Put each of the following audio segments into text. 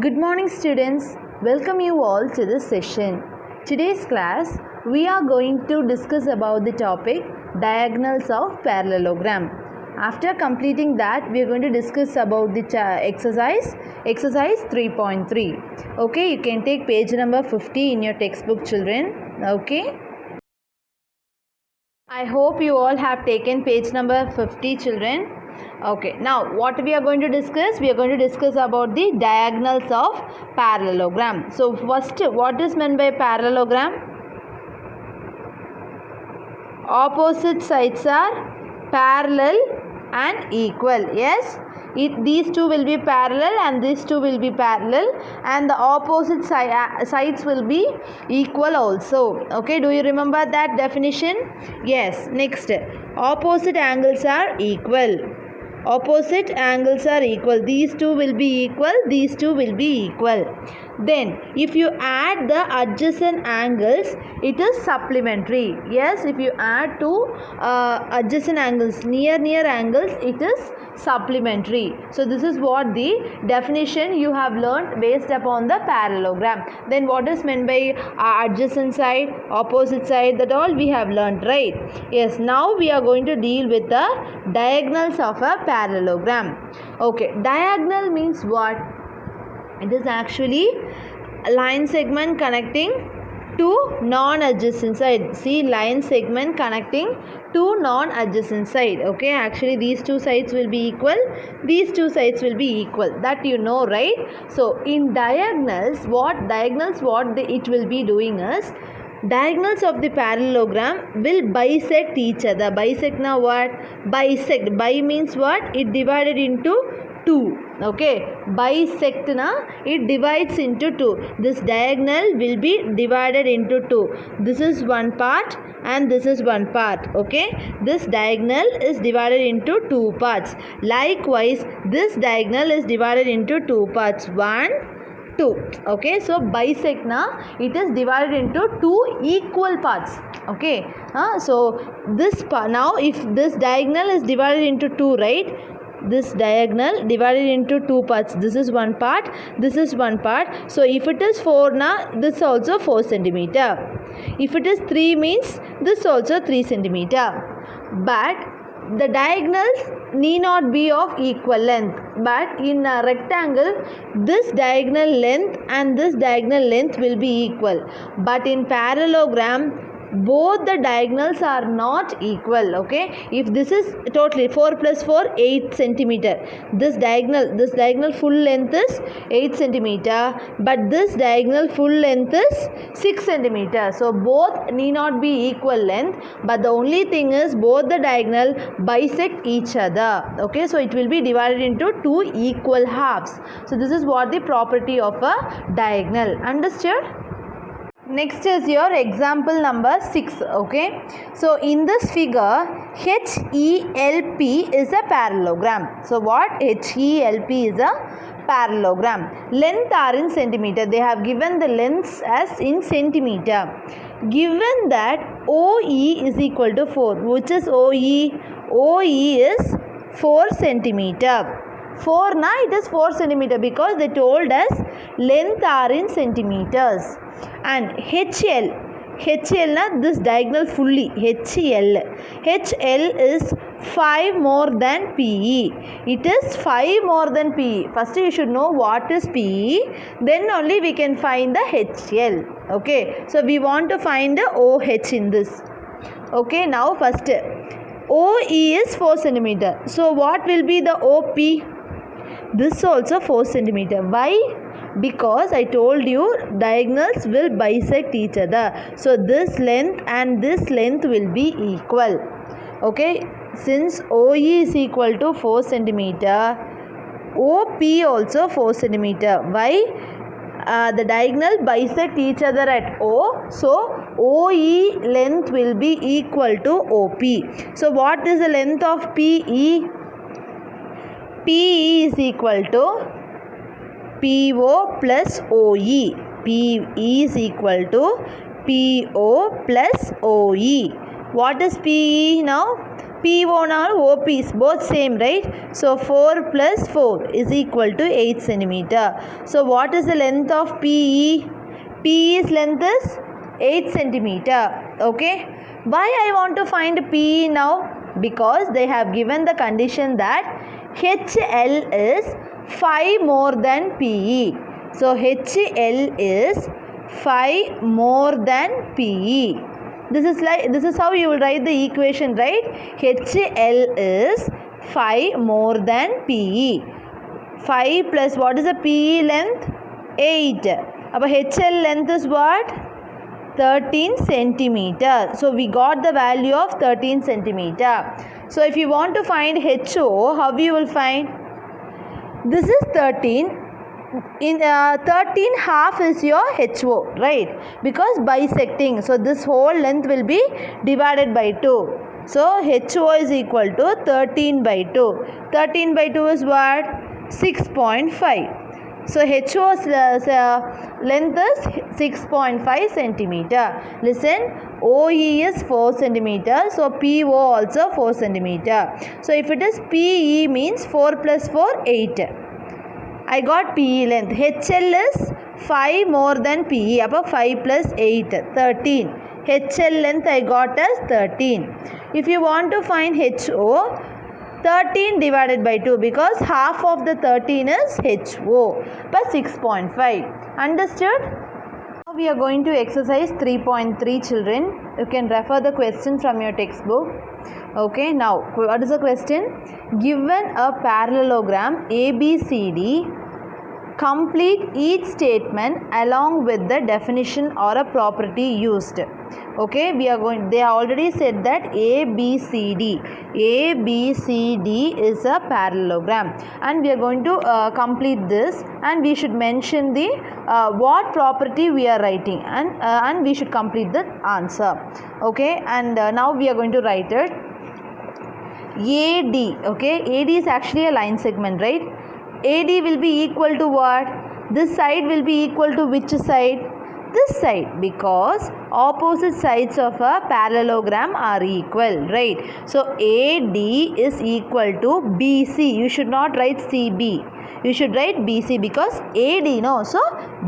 Good morning students, welcome you all to this session. Today's class we are going to discuss about the topic diagonals of parallelogram. After completing that we are going to discuss about the exercise 3.3. Okay, you can take page number 50 in your textbook children. Okay, I hope you all have taken page number 50 children. Okay, now what we are going to discuss? We are going to discuss about the diagonals of parallelogram. So first, what is meant by parallelogram? Opposite sides are parallel and equal. Yes, these two will be parallel and these two will be parallel, and the opposite sides will be equal also. Okay, do you remember that definition? Yes. Next, opposite angles are equal. Opposite angles are equal. These two will be equal. These two will be equal. Then if you add the adjacent angles, it is supplementary. Yes, if you add two adjacent angles, near angles, it is supplementary. So this is what the definition you have learned based upon the parallelogram. Then what is meant by adjacent side, opposite side, that all we have learned, right? Yes, now we are going to deal with the diagonals of a parallelogram. Okay, diagonal means what? It is actually a line segment connecting two non-adjacent side. See, line segment connecting two non-adjacent side. Okay, actually these two sides will be equal, these two sides will be equal, that you know, right? So in diagonals, it will be doing is, diagonals of the parallelogram will bisect each other. Bisect now what? Bisect. Bi means what? It divided into two. Okay, bisect na, it divides into two. This diagonal will be divided into two. This is one part and this is one part. Okay, this diagonal is divided into two parts. Likewise, this diagonal is divided into two parts. 1, 2. Okay, so bisect na, it is divided into two equal parts. Okay, so this part, now if this diagonal is divided into two, right? This diagonal divided into two parts. This is one part, this is one part. So if it is 4 na, this also 4 centimeter. If it is 3 means this also 3 centimeter. But the diagonals need not be of equal length. But in a rectangle, this diagonal length and this diagonal length will be equal. But in parallelogram, both the diagonals are not equal. Okay, if this is totally 4 plus 4, 8 centimeter. This diagonal full length is 8 centimeter, but this diagonal full length is 6 centimeter. So both need not be equal length, but the only thing is both the diagonal bisect each other. Okay, so it will be divided into two equal halves. So this is what the property of a diagonal. Understood? Next is your example number 6. Okay, so in this figure, HELP is a parallelogram. So what? HELP is a parallelogram. Length are in centimeter. They have given the lengths as in centimeter. Given that OE is equal to 4. Which is OE? OE is 4 centimeter. 4 na, it is 4 centimeter because they told us length are in centimeters. And HL na, this diagonal fully, HL is 5 more than PE. It is 5 more than PE. First you should know what is PE, then only we can find the HL. Okay, so we want to find the OH in this. Okay, now first OE is 4 centimeter. So what will be the OP? This also 4 centimeter. Why? Because I told you diagonals will bisect each other. So this length and this length will be equal. Okay, since OE is equal to 4 centimeter, OP also 4 centimeter. Why? The diagonal bisect each other at O. So OE length will be equal to OP. So what is the length of PE? PE is equal to PO plus OE. PE is equal to PO plus OE. What is PE now? PO and OP is both same, right? So 4 plus 4 is equal to 8 centimeter. So what is the length of PE? PE's length is 8 centimeter. Okay. Why I want to find PE now? Because they have given the condition that HL is 5 more than PE. So HL is 5 more than PE. This is how you will write the equation, right? HL is 5 more than PE. 5 plus what is the PE length? 8. Our HL length is what? 13 centimeter. So we got the value of 13 centimeter. So if you want to find HO, how you will find? This is 13. In 13 half is your HO, right? Because bisecting. So this whole length will be divided by 2. So HO is equal to 13 by 2. 13 by 2 is what? 6.5. So HO's length is 6.5 centimeter. Listen, OE is 4 centimeter. So PO also 4 centimeter. So if it is PE means 4 plus 4, 8. I got PE length. HL is 5 more than PE. Above 5 plus 8, 13. HL length I got as 13. If you want to find HO, 13 divided by 2 because half of the 13 is HO plus 6.5. Understood? Now we are going to exercise 3.3 children. You can refer the question from your textbook. Okay, now what is the question? Given a parallelogram ABCD, complete each statement along with the definition or a property used. Okay, they have already said that ABCD is a parallelogram, and we are going to complete this, and we should mention the what property we are writing, and we should complete the answer. Okay, and now we are going to write it. AD, okay, AD is actually a line segment, right? AD will be equal to what? This side will be equal to which side? This side, because opposite sides of a parallelogram are equal, right? So AD is equal to BC. You should not write CB. You should write BC because AD, no, so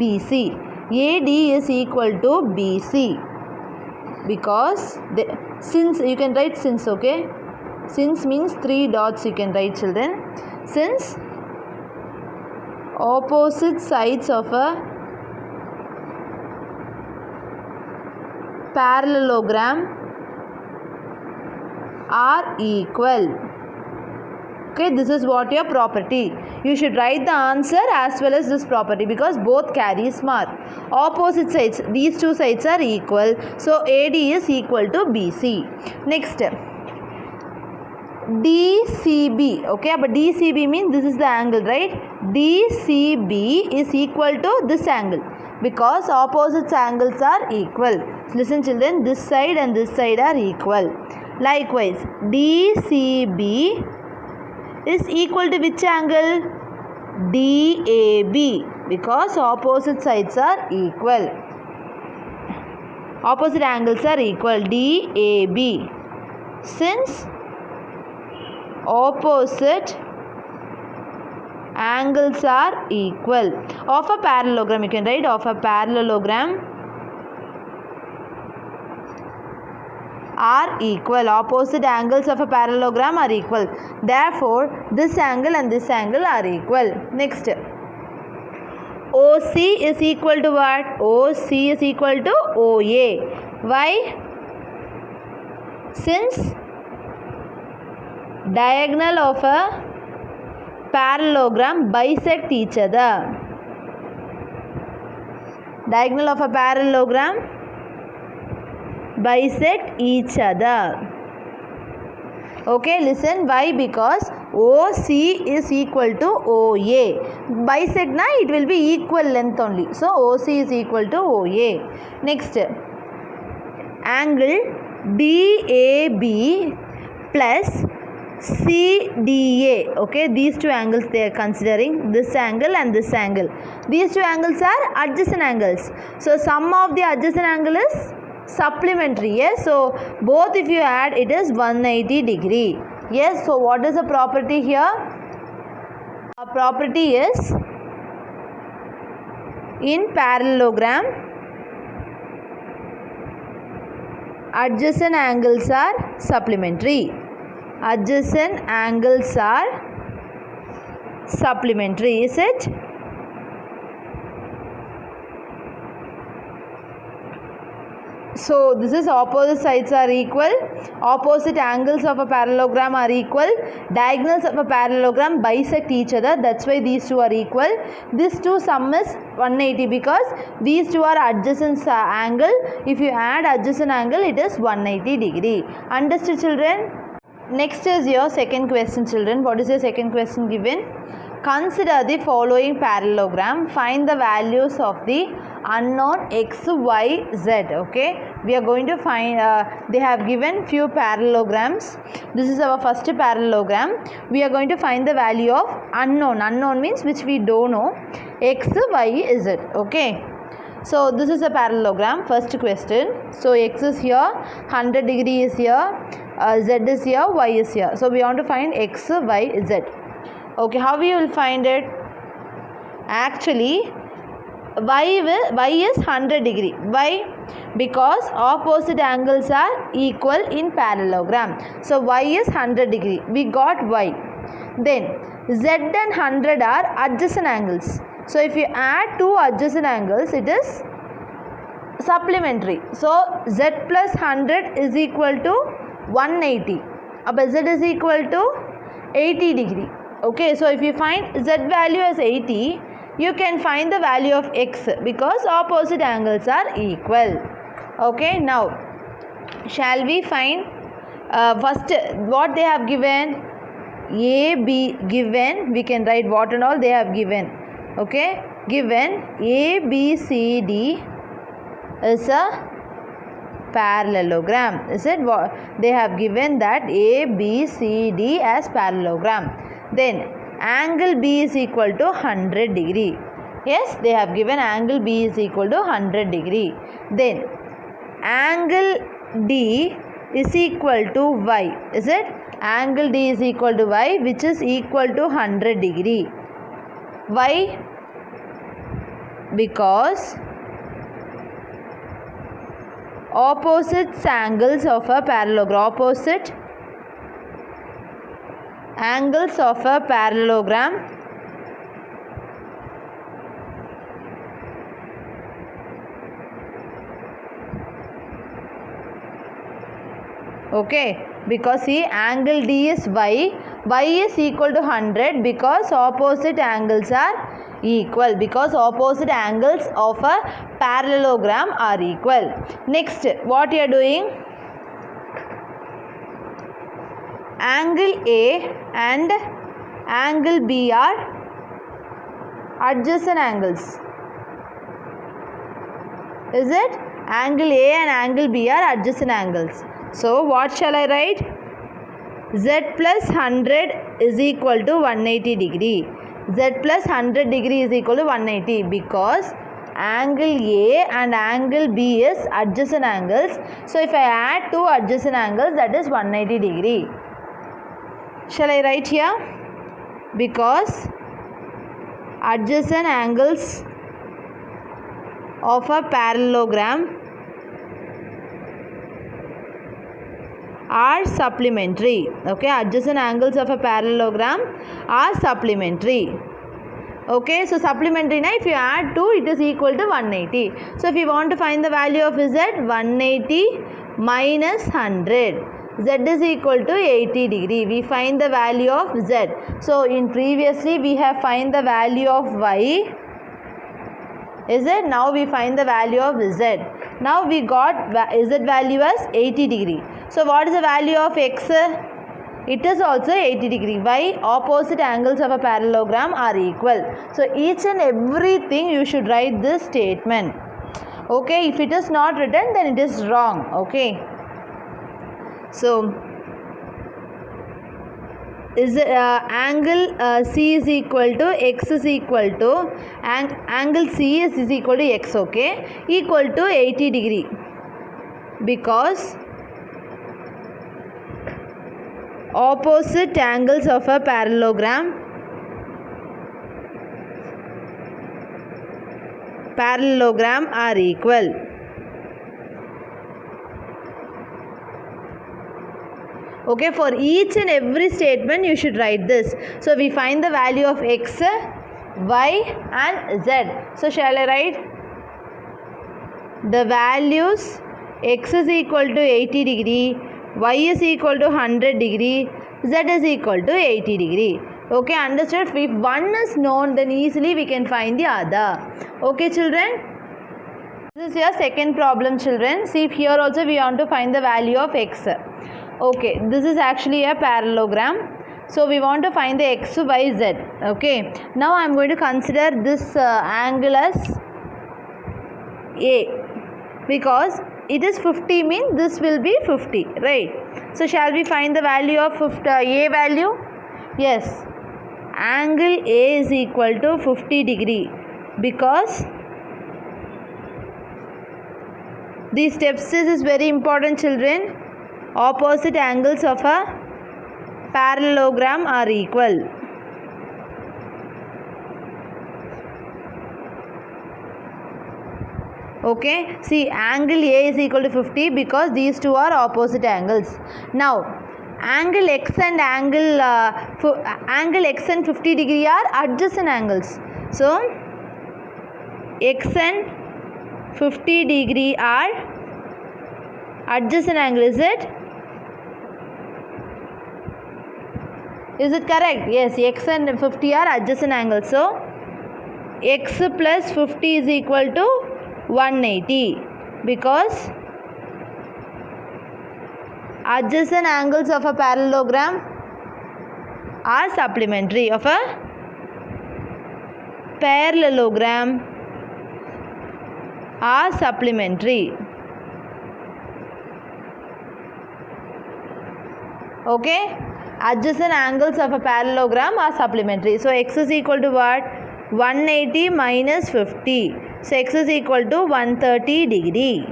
BC. AD is equal to BC because since you can write since, okay? Since means 3 dots you can write, children. Since opposite sides of a parallelogram are equal. Okay, this is what your property. You should write the answer as well as this property because both carries mark. Opposite sides, these two sides are equal. So AD is equal to BC. Next, DCB. Okay, but DCB means this is the angle, right? DCB is equal to this angle because opposite angles are equal. Listen, children, this side and this side are equal. Likewise, DCB is equal to which angle? DAB because opposite sides are equal. Opposite angles are equal. DAB. Since opposite angles are equal of a parallelogram, you can write of a parallelogram are equal. Opposite angles of a parallelogram are equal. Therefore, this angle and this angle are equal. Next, OC is equal to what? OC is equal to OA. Why? Since diagonal of a parallelogram bisect each other. Diagonal of a parallelogram bisect each other. Okay, listen, why? Because OC is equal to OA. Bisect na, it will be equal length only. So OC is equal to OA. Next, angle DAB plus CDA. Okay, these two angles they are considering, this angle and this angle. These two angles are adjacent angles. So sum of the adjacent angle is supplementary. Yes, so both if you add it is 180 degree. Yes, so what is the property here? Our property is in parallelogram adjacent angles are supplementary. Adjacent angles are supplementary, is it? So this is opposite sides are equal, opposite angles of a parallelogram are equal, diagonals of a parallelogram bisect each other, that's why these two are equal. This two sum is 180 because these two are adjacent angle. If you add adjacent angle, it is 180 degree. Understood, children? Next is your second question, children. What is your second question given? Consider the following parallelogram. Find the values of the unknown x, y, z. Okay, we are going to find, they have given few parallelograms. This is our first parallelogram. We are going to find the value of unknown. Unknown means which we don't know. X, y, z. Okay, so this is a parallelogram. First question. So x is here, 100 degree is here, z is here, y is here. So we want to find x, y, z. Okay, how we will find it? Actually, y is 100 degree. Why? Because opposite angles are equal in parallelogram. So y is 100 degree. We got y. Then z and 100 are adjacent angles. So if you add two adjacent angles, it is supplementary. So z plus 100 is equal to 180. Above z is equal to 80 degree. Okay, so if you find z value as 80, you can find the value of x because opposite angles are equal. Okay, now shall we find first what they have given? A, B given, we can write what and all they have given. Okay, given A, B, C, D is a parallelogram. Is it what they have given? That A, B, C, D as parallelogram. Then angle B is equal to 100 degree. Yes, they have given angle B is equal to 100 degree. Then angle D is equal to Y. Is it? Angle D is equal to Y, which is equal to 100 degree. Why? Because opposite angles of a parallelogram, opposite angles of a parallelogram okay, because see angle D is y is equal to 100 because opposite angles are equal, because opposite angles of a parallelogram are equal. Next, what you are doing? Angle A and angle B are adjacent angles. Is it? Angle A and angle B are adjacent angles. So what shall I write? Z plus 100 is equal to 180 degree. Z plus 100 degree is equal to 180 because angle A and angle B is adjacent angles. So if I add two adjacent angles, that is 180 degree. Shall I write here? Because adjacent angles of a parallelogram are supplementary. Okay, adjacent angles of a parallelogram are supplementary. Okay, so supplementary now, if you add 2, it is equal to 180. So if you want to find the value of z, 180 minus 100. Z is equal to 80 degree. We find the value of z. So in previously we have find the value of y. Is it? Now we find the value of z. Now we got z value as 80 degree. So what is the value of x? It is also 80 degree. Why? Opposite angles of a parallelogram are equal. So each and everything you should write this statement. Okay, if it is not written, then it is wrong. Okay. So is angle C is equal to x is equal to angle C is equal to x. Okay, equal to 80 degree. because opposite angles of a parallelogram are equal. Okay, for each and every statement you should write this. So we find the value of x, y and z. So shall I write the values? X is equal to 80 degree, y is equal to 100 degree, z is equal to 80 degree. Okay, understood? If one is known, then easily we can find the other. Okay, children? This is your second problem, children. See, here also we want to find the value of x. Okay, this is actually a parallelogram. So we want to find the x, y, z. Okay, now I am going to consider this angle as A, because it is 50 means this will be 50, right? So shall we find the value of A value? Yes, angle A is equal to 50 degree, because these steps is very important, children. Opposite angles of a parallelogram are equal. Okay, see, angle A is equal to 50 because these two are opposite angles. Now, angle x and angle x and 50 degree are adjacent angles. So, x and 50 degree are adjacent angle, is it? Is it correct? Yes, x and 50 are adjacent angles. So, x plus 50 is equal to 180, because adjacent angles of a parallelogram are supplementary. Of a parallelogram are supplementary. Okay, adjacent angles of a parallelogram are supplementary. So x is equal to what? 180 minus 50. So x is equal to 130 degree.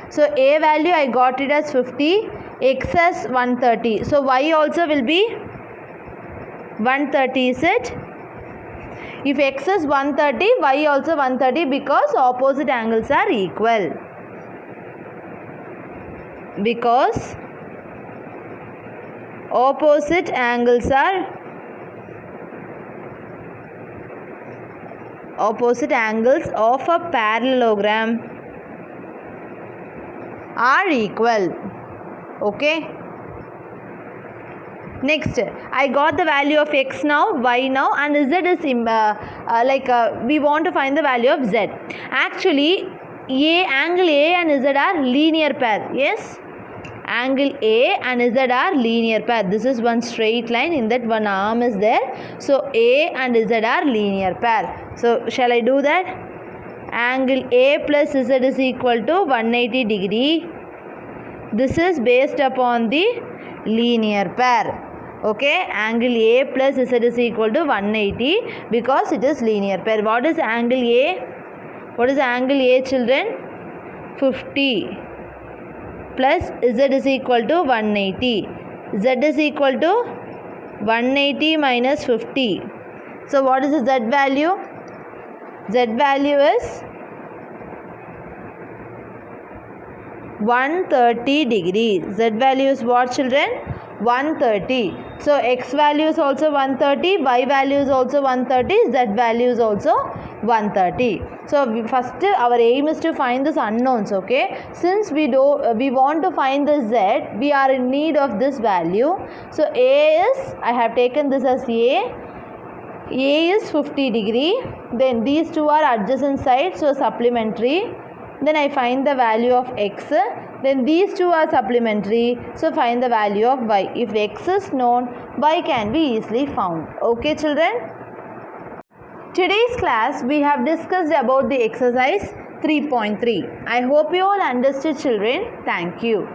So A value I got it as 50, x as 130. So y also will be 130, is it? If x is 130, y also 130, because opposite angles are equal. Because opposite angles are opposite angles of a parallelogram are equal. Okay, next I got the value of x now, y now, and z is we want to find the value of z. Actually, angle A and z are linear pair. Yes, angle A and Z are linear pair. This is one straight line, in that one arm is there. So A and Z are linear pair. So shall I do that? Angle A plus Z is equal to 180 degree. This is based upon the linear pair. Okay, angle A plus Z is equal to 180 because it is linear pair. What is angle A? What is angle A, children? 50 plus Z is equal to 180. Z is equal to 180 minus 50. So what is the Z value? Z value is 130 degrees. Z value is what, children? 130. So x value is also 130, y value is also 130, z value is also 130. So first our aim is to find this unknowns. Okay, since we want to find the z, we are in need of this value. So A is, I have taken this as A is 50 degree. Then these two are adjacent sides, so supplementary. Then I find the value of x. Then these two are supplementary, so find the value of y. If x is known, y can be easily found. Okay, children? Today's class we have discussed about the exercise 3.3. I hope you all understood, children. Thank you.